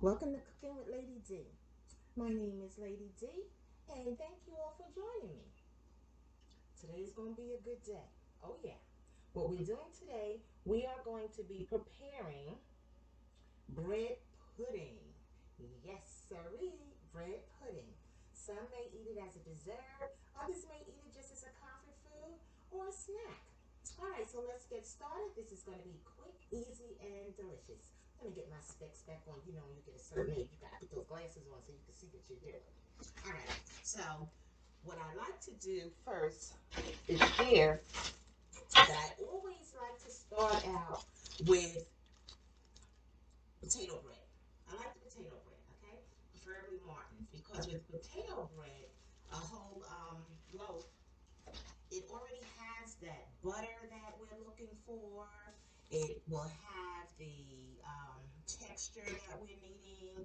Welcome to Cooking with Lady D. My name is Lady D, and thank you all for joining me. Today is going to be a good day. Oh, yeah. What we're doing today, we are going to be preparing bread pudding. Yes, sirree, bread pudding. Some may eat it as a dessert, others may eat it just as a comfort food or a snack. All right, so let's get started. This is going to be quick, easy, and delicious. Let me get my specs back on. You know, when you get a certain age, you got to put those glasses on so you can see what you're doing. All right, so what I like to do first is share that I always like to start out with potato bread. I like the potato bread, okay? Preferably Martin's, because with potato bread, a whole loaf, it already has that butter that we're looking for. It will have the texture that we're needing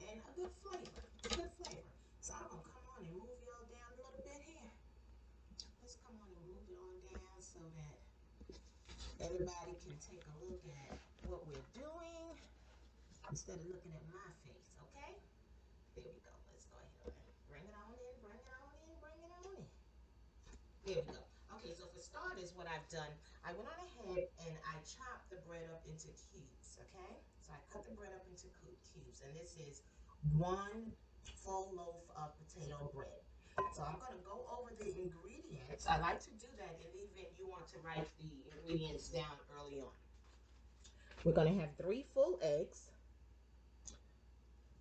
and a good flavor. A good flavor. So I'm gonna come on and move y'all down a little bit here. Let's come on and move it on down so that everybody can take a look at what we're doing instead of looking at my face, okay? There we go. Let's go ahead and bring it on in, bring it on in, bring it on in. There we go. Okay, so for starters, what I've done, I went on ahead and I chopped the bread up into cubes, okay? So I cut the bread up into cubes, and this is one full loaf of potato bread. So I'm going to go over the ingredients. I like to do that in the event you want to write the ingredients down early on. We're going to have 3 full eggs.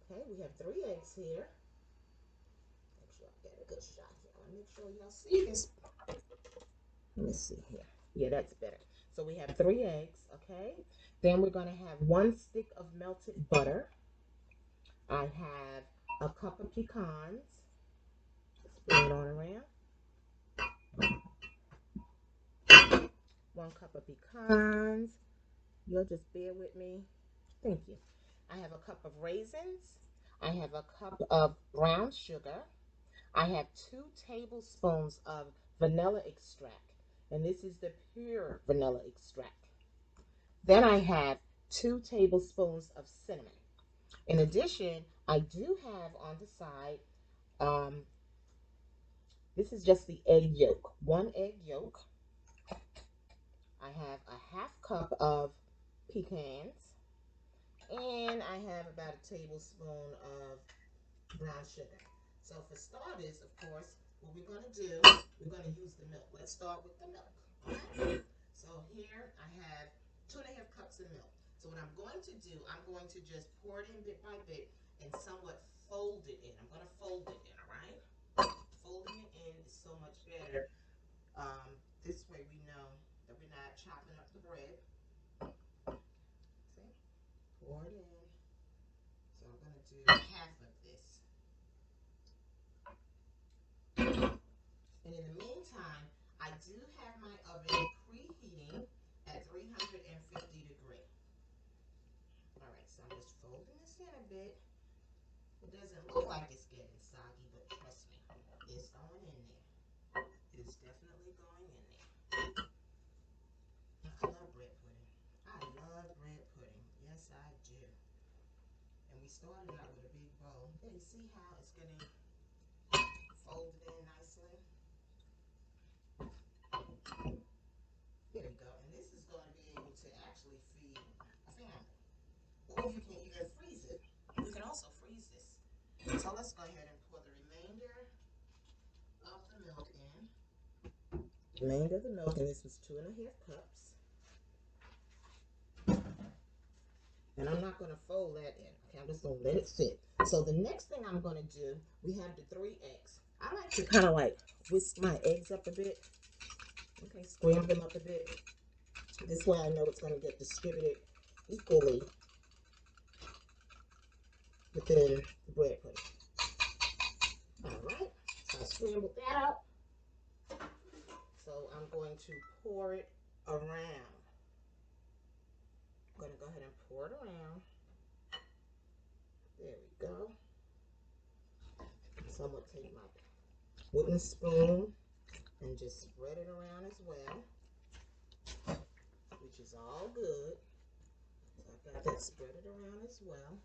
Okay, we have 3 eggs here. Make sure I get a good shot here. I want to make sure y'all see this. Let me see here. Yeah, that's better. So we have 3 eggs, okay? Then we're going to have 1 stick of melted butter. I have a cup of pecans. Spread it on around. 1 cup of pecans. You'll just bear with me. Thank you. I have a cup of raisins. I have a cup of brown sugar. I have 2 tablespoons of vanilla extract. And this is the pure vanilla extract. Then I have 2 tablespoons of cinnamon. In addition, I do have on the side, this is just the egg yolk. 1 egg yolk. I have a half cup of pecans. And I have about a tablespoon of brown sugar. So for starters, of course, what we're going to do, we're going to use the milk. Let's start with the milk. Okay? So here I have 2.5 cups of milk. So what I'm going to do, I'm going to just pour it in bit by bit and somewhat fold it in. I'm going to fold it in, all right? Folding it in is so much better. This way we know that we're not chopping up the bread. See? Pour it in. So I'm going to do half of this. And in the meantime, I do have my oven preheating at 350 degrees. All right, so I'm just folding this in a bit. It doesn't look like it's getting soggy, but trust me, it's going in there. It's definitely going in there. I love bread pudding. I love bread pudding. Yes, I do. And we started out with a big bowl. Yeah, you see how it's getting folded in nicely? There we go. And this is going to be able to actually feed a family. Or you can even freeze it. You can also freeze this. So let's go ahead and pour the remainder of the milk in. Remainder of the milk, and this was 2.5 cups. And I'm not going to fold that in. Okay, I'm just going to let it sit. So the next thing I'm going to do, we have the 3 eggs. I like to kind of like whisk my eggs up a bit. Okay, scramble them up a bit. This way I know it's going to get distributed equally within the bread pudding. Alright, so I scrambled that up. So I'm going to pour it around. I'm going to go ahead and pour it around. There we go. So I'm going to take my wooden spoon and just spread it around as well, which is all good. So I've got that spread it around as well.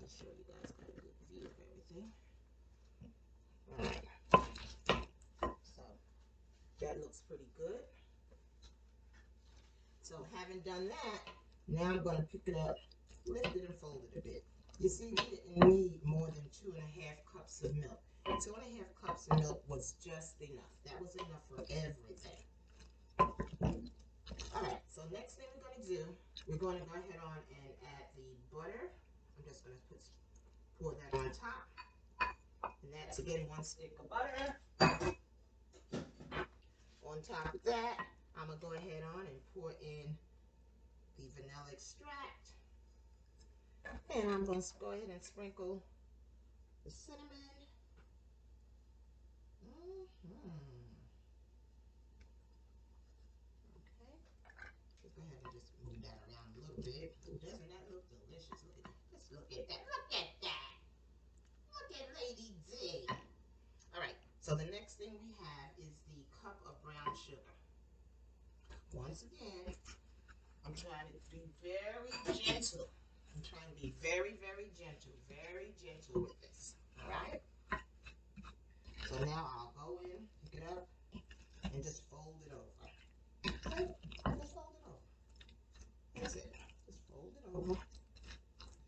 Make sure you guys got a good view of everything. All right. So that looks pretty good. So having done that, now I'm going to pick it up, lift it and fold it a bit. You see, we didn't need more than 2.5 cups of milk. 2.5 cups of milk was just enough. That was enough for everything. Alright, so next thing we're going to do, we're going to go ahead on and add the butter. I'm just going to pour that on top. And that's again 1 stick of butter. On top of that, I'm going to go ahead on and pour in the vanilla extract. And I'm going to go ahead and sprinkle the cinnamon. Okay. Let's go ahead and just move that around a little bit. Ooh, doesn't that look delicious? Look at that. Just look at that. Look at that. Look at Lady D. All right. So the next thing we have is the cup of brown sugar. Once again, I'm trying to be very gentle. I'm trying to be very, very gentle with this. All right? So now I'll go in, pick it up, and just fold it over. Okay? Just fold it over. That's it. Just fold it over.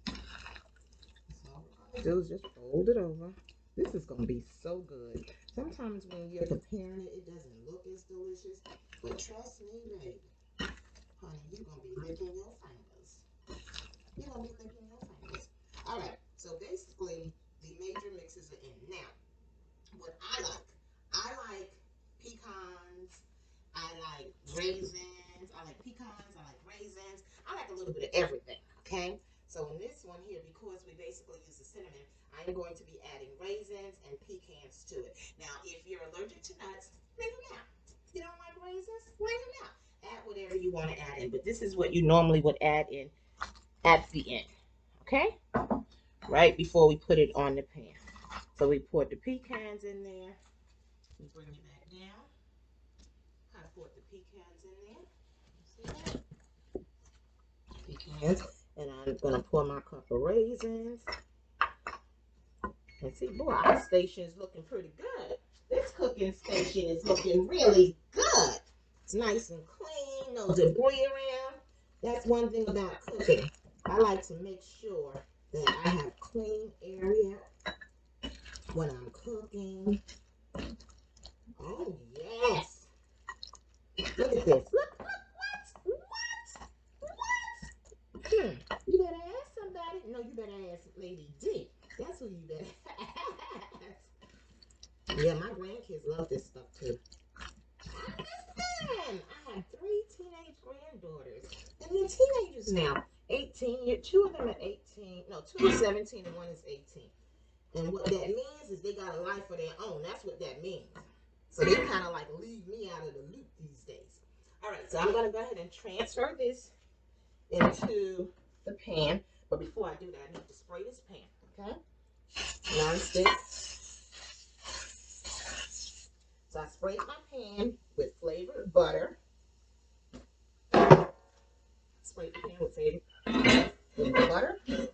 That's all we're going to do is just fold it over. This is going to be so good. Sometimes when you're preparing it, it doesn't look as delicious. But trust me, baby. Honey, you're going to be licking your fingers. You're going to be licking your fingers. All right. So basically, the major mixes are in. Now, what I like pecans. I like raisins. I like pecans. I like raisins. I like a little bit of everything, okay? So in this one here, because we basically use the cinnamon, I'm going to be adding raisins and pecans to it. Now, if you're allergic to nuts, leave them out. If you don't like raisins, leave them out. Add whatever you want to add in, but this is what you normally would add in at the end, okay? Right before we put it on the pan. So we poured the pecans in there. We bring it back down. I poured the pecans in there. See that? Pecans. And I'm going to pour my cup of raisins. And see, boy, our station is looking pretty good. This cooking station is looking really good. It's nice and clean, no debris around. That's one thing about cooking. I like to make sure that I have clean area when I'm cooking. Oh, yes. Look at this. Look, what? You better ask somebody. No, you better ask Lady D. That's who you better ask. Yeah, my grandkids love this stuff too. Listen, I have 3 teenage granddaughters. And they're teenagers now. 18, 2 of them are 18. No, 2 are 17 and 1 is 18. And what that means is they got a life of their own. That's what that means. So they kind of like leave me out of the loop these days. All right, so I'm going to go ahead and transfer this into the pan. But before I do that, I need to spray this pan, okay? Non-stick. So I sprayed my pan with flavored butter. Sprayed the pan with flavored butter. Okay.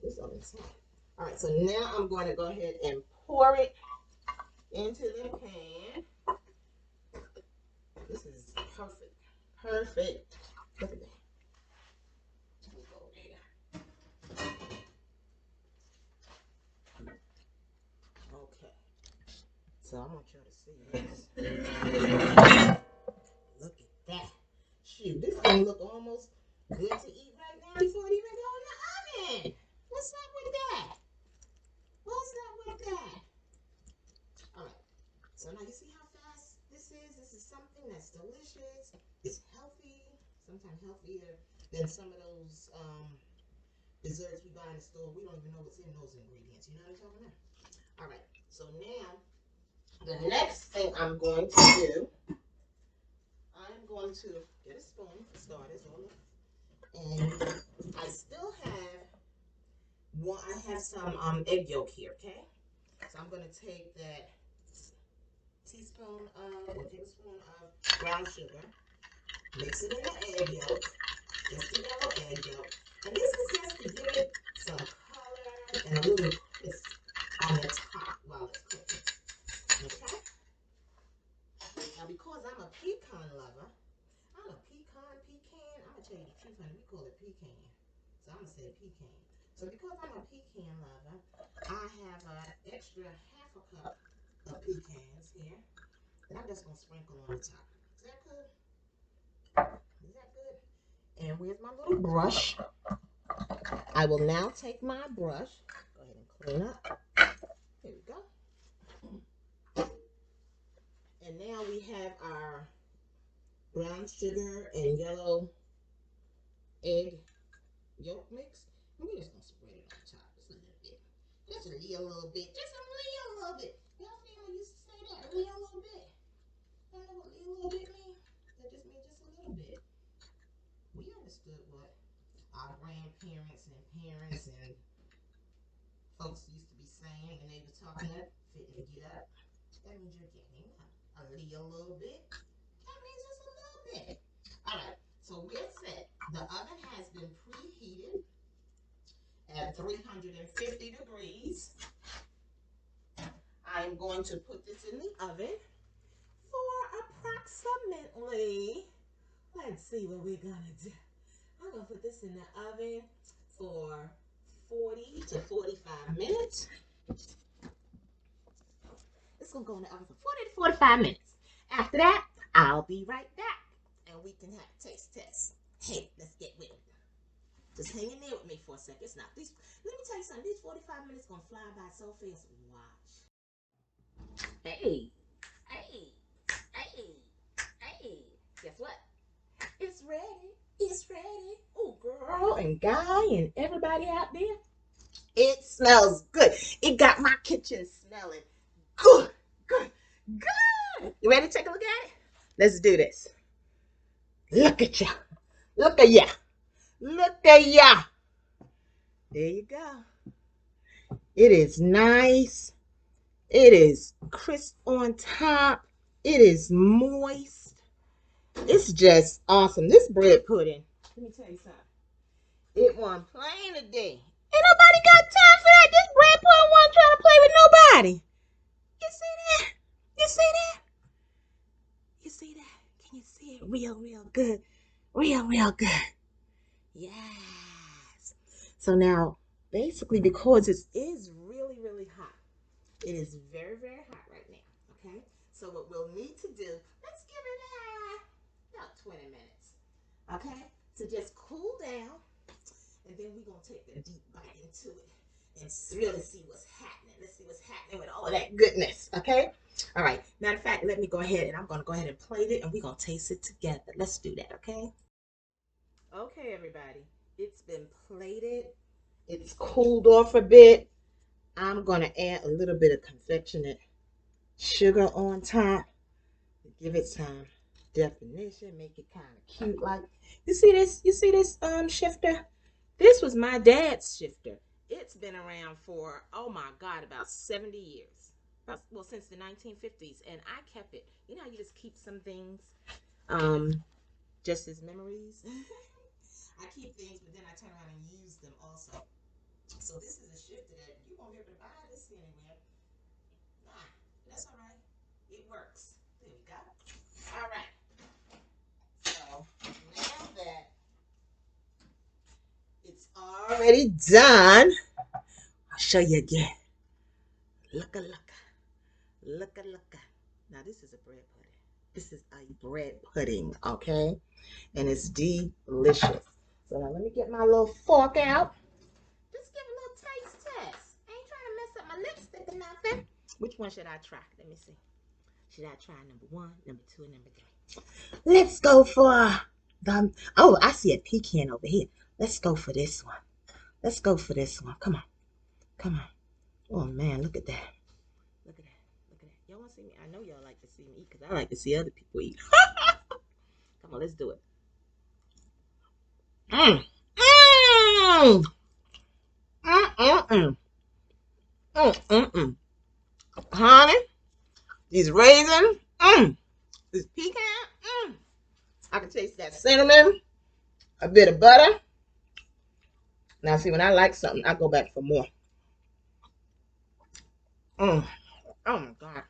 This oven's hot. All right, so now I'm going to go ahead and pour it into the pan. This is perfect. Perfect. Look at that. Let me go over here. Okay. So I want y'all to see this. Look at that. Shoot, this thing look almost good to eat right now before it even go in the oven. What's up with that? What's up with that? All right. So now you see how fast this is? This is something that's delicious. It's healthy. Sometimes healthier than some of those desserts we buy in the store. We don't even know what's in those ingredients. You know what I'm talking about? All right. So now, the next thing I'm going to do, I'm going to get a spoon for starters on it. And I still have I have some egg yolk here, okay? So I'm going to take that tablespoon of brown sugar, mix it in the egg yolk, just the yellow egg yolk. And this is just to give it some a little crisp on the top while it's cooking. Okay? Now, because I'm a pecan lover, I'm a pecan. I'm going to tell you the truth, honey. We call it pecan. So I'm going to say pecan. So because I'm a pecan lover, I have an extra half a cup of pecans here. And I'm just going to sprinkle on the top. Is that good? Is that good? And where's my little brush? I will now take my brush. Go ahead and clean up. Here we go. And now we have our brown sugar and yellow egg yolk mix. And we're just going to spread it on top just a little bit. Just a little bit. Just a little bit. Y'all family used to say that. A little bit. I don't know what a little bit means. That just means just a little bit. We understood what our grandparents and parents and folks used to be saying when they were talking up, fit and get up. That means you're getting up. A little bit. That means just a little bit. Alright, so we're set. The oven has been preheated at 350 degrees. I am going to put this in the oven for approximately, let's see what we're gonna do. I'm gonna put this in the oven for 40 to 45 minutes. It's gonna go in the oven for 40 to 45 minutes. After that, I'll be right back and we can have a taste test. Hey, let's get with it. Just hang in there with me for a second. It's not these. Let me tell you something. These 45 minutes gonna fly by so fast. Watch. Hey, hey, hey, hey. Guess what? It's ready. It's ready. Oh, girl and guy and everybody out there. It smells good. It got my kitchen smelling good, good, good. You ready to take a look at it? Let's do this. Look at ya. Look at ya. Look at ya. There you go. It is nice. It is crisp on top. It is moist. It's just awesome. This bread pudding, let me tell you something. It wasn't playing today. Ain't nobody got time for that. This bread pudding wasn't trying to play with nobody. You see that? You see that? You see that? Can you see it? Real, real good. Real, real good. Yes. So now, basically, because it is really, really hot, it is very, very hot right now. Okay? So what we'll need to do, let's give it about 20 minutes. Okay? To just cool down. And then we're going to take a deep bite into it and really see what's happening. Let's see what's happening with all of that goodness. Okay? All right. Matter of fact, let me go ahead and I'm going to go ahead and plate it and we're going to taste it together. Let's do that. Okay? Okay, everybody. It's been plated. It's cooled off a bit. I'm going to add a little bit of confectionate sugar on top. Give it some definition. Make it kind of cute. Like, you see this? You see this shifter? This was my dad's shifter. It's been around for, oh my God, about 70 years. Well, since the 1950s. And I kept it. You know how you just keep some things just as memories? I keep things, but then I turn around and use them also. So this is a shifter that you won't be able to buy this anywhere. Nah, that's all right. It works. There we go. All right. So now that it's already done, I'll show you again. Look. Look. Now this is a bread pudding. This is a bread pudding, okay? And it's delicious. So now let me get my little fork out. Just give a little taste test. I ain't trying to mess up my lipstick or nothing. Which one should I try? Let me see. Should I try number 1, number 2, and number 3? Let's go for the... Oh, I see a pecan over here. Let's go for this one. Let's go for this one. Come on. Come on. Oh, man, look at that. Look at that. Look at that. Y'all want to see me? I know y'all like to see me eat because I like to see other people eat. Come on, let's do it. Mmm. Mmm. Mmm. Mmm. Honey, these raisins. Mmm. This pecan. Mmm. I can taste that cinnamon. A bit of butter. Now, see, when I like something, I go back for more. Mm. Oh my God.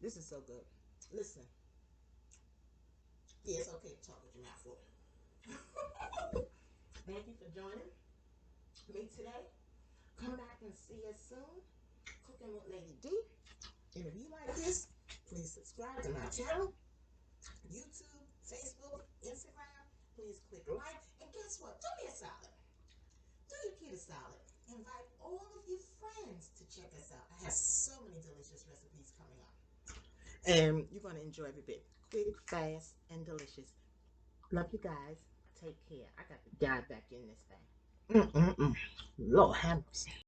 This is so good. Listen, yeah, it's okay to talk with your mouth full. Thank you for joining me today. Come back and see us soon. Cooking with Lady D. And if you like this, please subscribe to my channel. YouTube, Facebook, Instagram. Please click like. And guess what? Do me a solid. Do your kid a solid. Invite all of your friends to check us out. I have so many delicious recipes coming up. And you're going to enjoy every bit. Quick, fast, and delicious. Love you guys. Take care. I got to dive back in this thing. Lord have mercy.